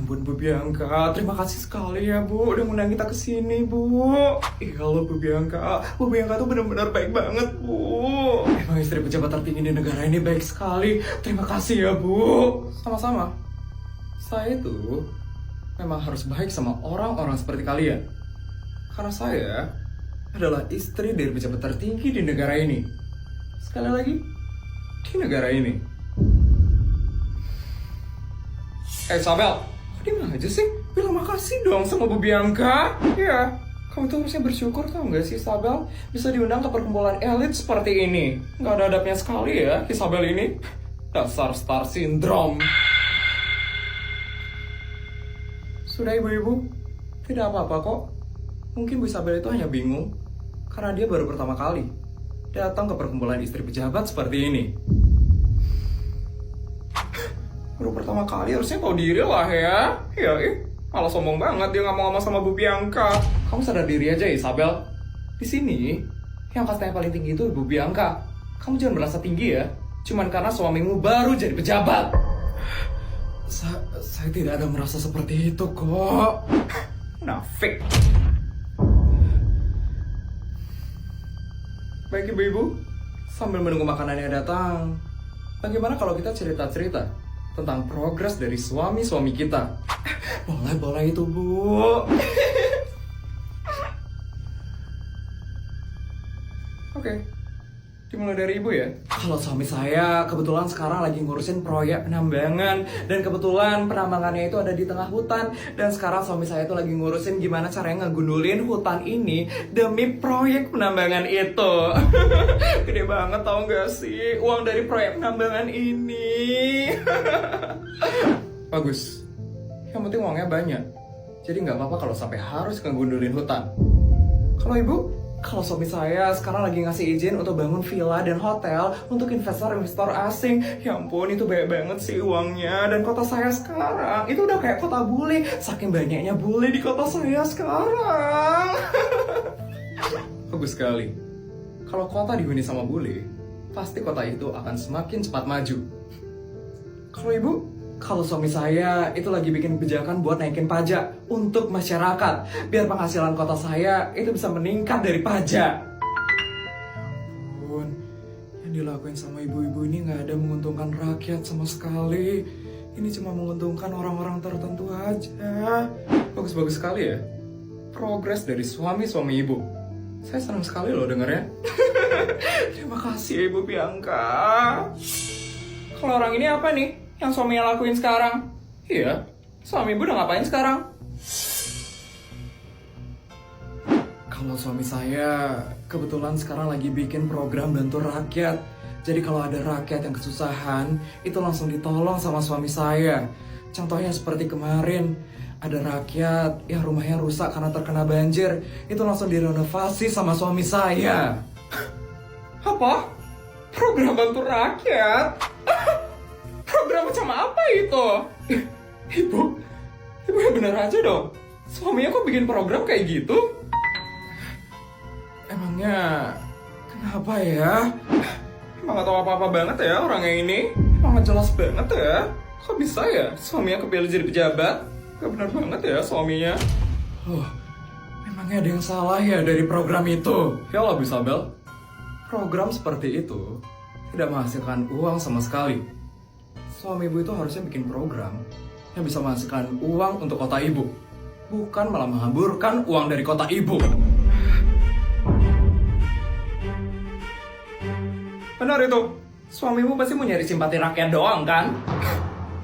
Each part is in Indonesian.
ampun Bu Bianca, terima kasih sekali ya Bu udah ngundang kita ke sini Bu. Iya loh Bu Bianca tuh benar-benar baik banget Bu. Emang istri pejabat tertinggi di negara ini baik sekali. Terima kasih ya Bu. Sama-sama. Saya tuh memang harus baik sama orang-orang seperti kalian. Karena saya adalah istri dari pejabat tertinggi di negara ini. Sekali lagi, di negara ini. Isabel, kok diem aja sih? Bilang makasih dong sama Bu Bianca. Ya, kamu tuh harusnya bersyukur tau gak sih Isabel? Bisa diundang ke perkumpulan elit seperti ini. Gak ada adabnya sekali ya Isabel ini. Dasar star syndrome. Sudah ibu-ibu, tidak apa-apa kok. Mungkin Bu Isabel itu hanya bingung karena dia baru pertama kali datang ke perkumpulan istri pejabat seperti ini. Baru pertama kali harusnya tahu diri lah ya. Ya, malah sombong banget dia nggak mau ngomong sama Bu Bianca. Kamu sadar diri aja Isabel. Di sini yang kastanya paling tinggi itu Bu Bianca. Kamu jangan merasa tinggi ya. Cuman karena suamimu baru jadi pejabat. Saya tidak ada merasa seperti itu kok. Nafik. Baik ibu-ibu, sambil menunggu makanannya datang, bagaimana kalau kita cerita-cerita tentang progres dari suami-suami kita? Boleh itu Bu. Oke, dimulai dari ibu ya. Kalau suami saya kebetulan sekarang lagi ngurusin proyek penambangan. Dan kebetulan penambangannya itu ada di tengah hutan. Dan sekarang suami saya itu lagi ngurusin gimana caranya ngegundulin hutan ini demi proyek penambangan itu. Gede banget tau gak sih uang dari proyek penambangan ini. Bagus. Yang penting uangnya banyak. Jadi gak apa-apa kalau sampai harus ngegundulin hutan. Kalau ibu, kalau suami saya sekarang lagi ngasih izin untuk bangun villa dan hotel untuk investor-investor asing. Ya ampun, itu banyak banget sih uangnya. Dan kota saya sekarang itu udah kayak kota bule. Saking banyaknya bule di kota saya sekarang. Bagus sekali. Kalau kota dihuni sama bule, pasti kota itu akan semakin cepat maju. Kalau ibu, kalau suami saya itu lagi bikin kebijakan buat naikin pajak untuk masyarakat, biar penghasilan kota saya itu bisa meningkat dari pajak. Ampun, yang dilakuin sama ibu-ibu ini nggak ada menguntungkan rakyat sama sekali. Ini cuma menguntungkan orang-orang tertentu aja. Bagus-bagus sekali ya, progres dari suami-suami ibu. Saya senang sekali loh dengarnya. Terima kasih Ibu Bianca. Kalau orang ini apa nih yang suaminya lakuin sekarang? Iya, suami ibu udah ngapain sekarang? Kalau suami saya kebetulan sekarang lagi bikin program bantu rakyat. Jadi kalau ada rakyat yang kesusahan, itu langsung ditolong sama suami saya. Contohnya seperti kemarin, ada rakyat yang rumahnya rusak karena terkena banjir, itu langsung direnovasi sama suami saya. Apa? Program bantu rakyat? Program macam apa itu? Ibu yang bener aja dong. Suaminya kok bikin program kayak gitu? Emangnya kenapa ya? Emang gak tau apa-apa banget ya orangnya ini? Emang gak jelas banget ya? Kok bisa ya suaminya kepilih jadi pejabat? Gak bener banget ya suaminya. Memangnya ada yang salah ya dari program itu? Ya Allah Bu Isabel, program seperti itu tidak menghasilkan uang sama sekali. Suami ibu itu harusnya bikin program yang bisa menghasilkan uang untuk kota ibu, bukan malah menghamburkan uang dari kota ibu. Benar itu, suamimu pasti mau nyari simpati rakyat doang kan?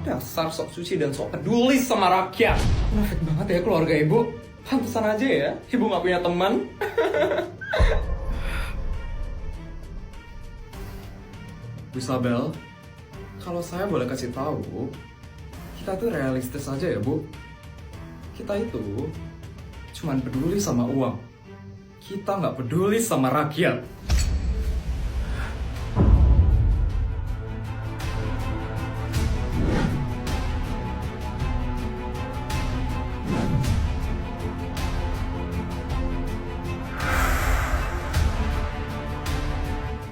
Dasar sok suci dan sok peduli sama rakyat. Munafik banget ya keluarga ibu. Pantesan aja ya, ibu gak punya teman. Bu Isabel, kalau saya boleh kasih tahu, kita tuh realistis aja ya Bu. Kita itu cuman peduli sama uang. Kita nggak peduli sama rakyat.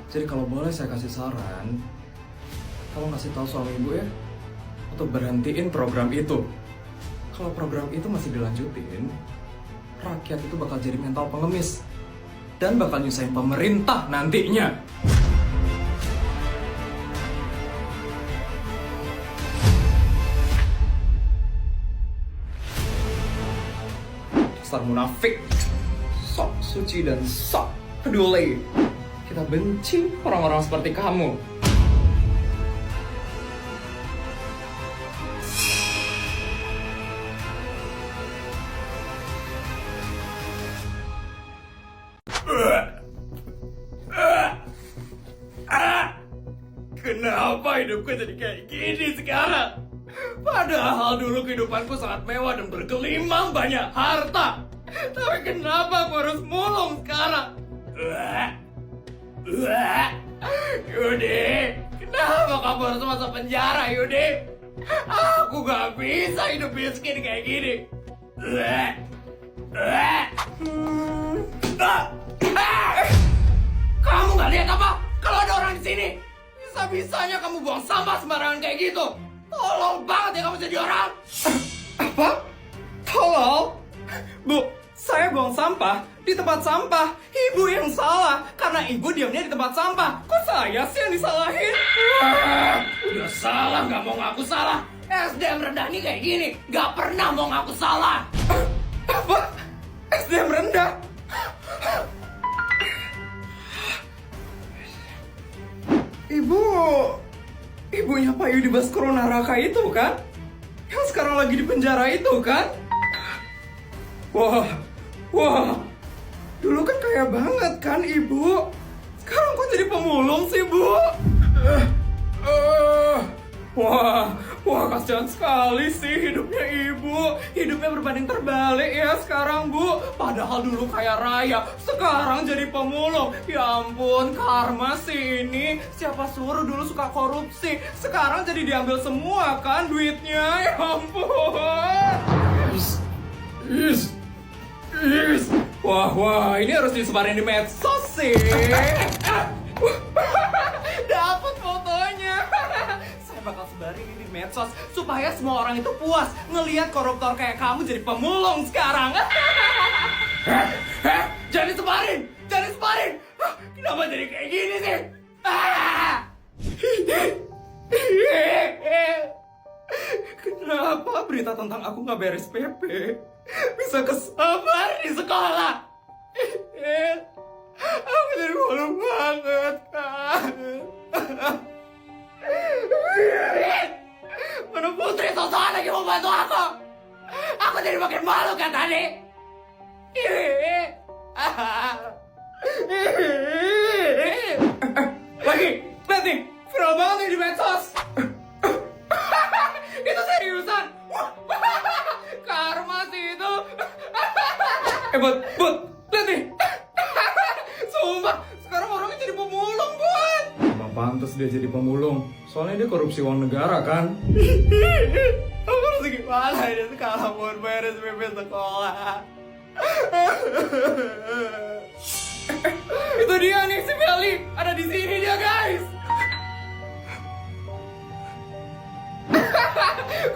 Jadi kalau boleh saya kasih saran, tolong kasih tahu suami ibu ya untuk berhentiin program itu. Kalau program itu masih dilanjutin, rakyat itu bakal jadi mental pengemis dan bakal nyusahin pemerintah nantinya. Dasar munafik, sok suci dan sok peduli. Kita benci orang-orang seperti kamu. Kenapa hidupku jadi kayak gini sekarang? Padahal dulu kehidupanku sangat mewah dan bergelimang banyak harta. Tapi kenapa aku harus mulung sekarang? Yudi, kenapa kamu harus masuk penjara, Yudi? Aku gak bisa hidup miskin kayak gini. Kamu gak lihat apa? Kalau ada orang di sini, bisa-bisanya kamu buang sampah sembarangan kayak gitu. Tolol banget ya kamu jadi orang. Apa? Tolol? Bu, saya buang sampah di tempat sampah. Ibu yang salah karena ibu diamnya di tempat sampah. Kok saya sih yang disalahin? Udah salah gak mau ngaku salah. SDM rendah nih kayak gini, gak pernah mau ngaku salah. Apa? SDM rendah? Ibunya Pak Yudi Baskoro Naraka itu kan? Yang sekarang lagi di penjara itu kan? Wah, dulu kan kaya banget kan ibu? Sekarang kok jadi pemulung sih bu? Wah, kasihan sekali sih hidupnya ibu. Hidupnya berbanding terbalik ya sekarang bu. Padahal dulu kaya raya, sekarang jadi pemulung. Ya ampun, karma sih ini. Siapa suruh dulu suka korupsi, sekarang jadi diambil semua kan duitnya. Ya ampun. Wah, ini harus disebarin di medsos sih. Dapat fotonya. Saya bakal sebarin ini di medsos supaya semua orang itu puas ngelihat koruptor kayak kamu jadi pemulung sekarang. Jangan disebarin. Kenapa jadi kayak gini sih? Kenapa berita tentang aku nggak beres PP bisa kesabar di sekolah? Aku jadi malu banget kan. Mana Putri sosokan lagi mau bantu aku. Aku jadi makin malu kan tadi. Lagi, lihat nih, viral banget nih di medsos. Itu seriusan. Karma sih itu. Bud, lihat nih. Sumpah, sekarang orangnya jadi pemulung, Bud. Emang pantas dia jadi pemulung. Soalnya dia korupsi uang negara kan. Aku harus gimana ini sekarang buat beres PP sekolah. Itu dia nih si Meli, ada di sini dia guys.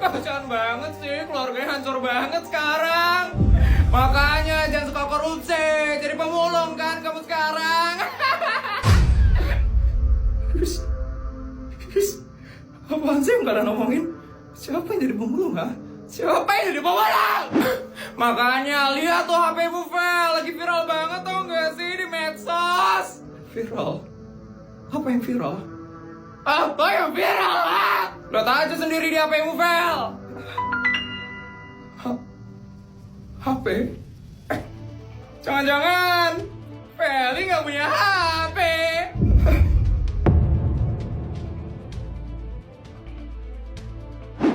Kasihan banget sih, keluarganya hancur banget sekarang. Makanya jangan suka korupsi, jadi pemulung kan kamu sekarang. Apaan sih yang kalian ngomongin? Siapa yang jadi pemulung, ha? Siapa yang jadi pemulung? Makanya lihat tuh HP-mu, Vel, lagi viral banget tau gak sih di medsos? Viral? Apa yang viral? Apa yang viral, ha? Lihat aja sendiri di HP-mu, Vel. HP? Jangan-jangan Feli gak punya HP.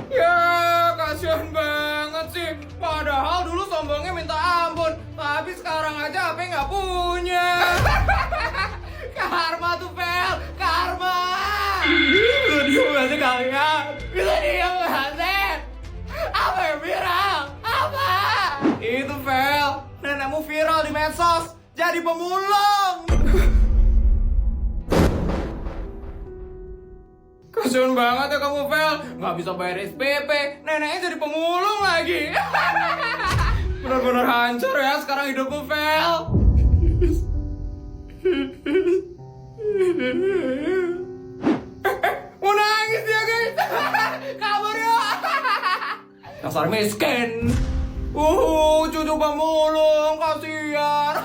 Ya, kasihan banget sih. Padahal dulu sombongnya minta ampun, tapi sekarang aja HP gak punya. Karma tuh, Vel, karma. Bisa diem gak sih kalian? Bisa diem gak sih? Apa yang viral? Apa? Itu, Vel, nenekmu viral di medsos jadi pemulung. Kasian banget ya kamu, Vel. Nggak bisa bayar SPP, neneknya jadi pemulung lagi. Benar-benar hancur ya sekarang hidupku, Vel. Mau nangis ya, guys. Kabar ya. Dasar miskin. Cucu pemulung, kasihan.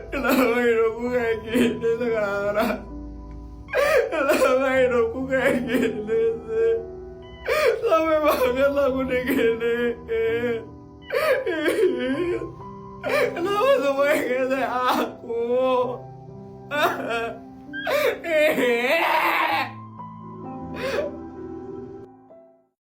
Kenapa hidupku kayak gini sekarang? Kenapa hidupku kayak gini sih? Sampai banget aku diginiin. Kenapa semua ingin aku?